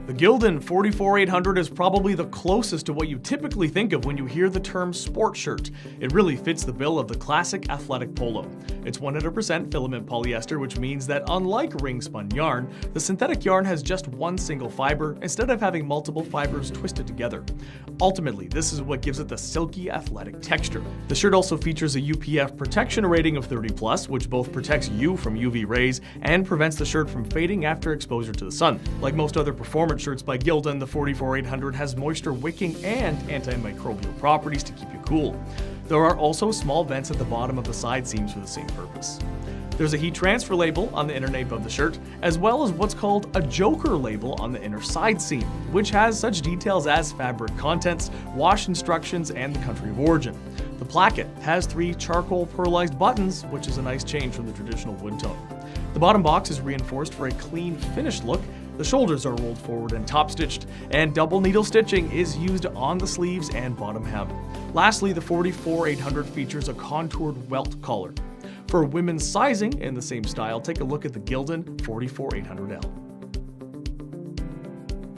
The Gildan 44800 is probably the closest to what you typically think of when you hear the term sport shirt. It really fits the bill of the classic athletic polo. It's 100% filament polyester, which means that unlike ring-spun yarn, the synthetic yarn has just one single fiber instead of having multiple fibers twisted together. Ultimately, this is what gives it the silky, athletic texture. The shirt also features a UPF protection rating of 30+, which both protects you from UV rays and prevents the shirt from fading after exposure to the sun. Like most other performance shirts by Gildan, the 44800 has moisture wicking and antimicrobial properties to keep you cool. There are also small vents at the bottom of the side seams for the same purpose. There's a heat transfer label on the inner nape of the shirt, as well as what's called a joker label on the inner side seam, which has such details as fabric contents, wash instructions, and the country of origin. The placket has 3 charcoal pearlized buttons, which is a nice change from the traditional wood tone. The bottom box is reinforced for a clean, finished look. The shoulders are rolled forward and top stitched, and double needle stitching is used on the sleeves and bottom hem. Lastly, the 44800 features a contoured welt collar. For women's sizing in the same style, take a look at the Gildan 44800L.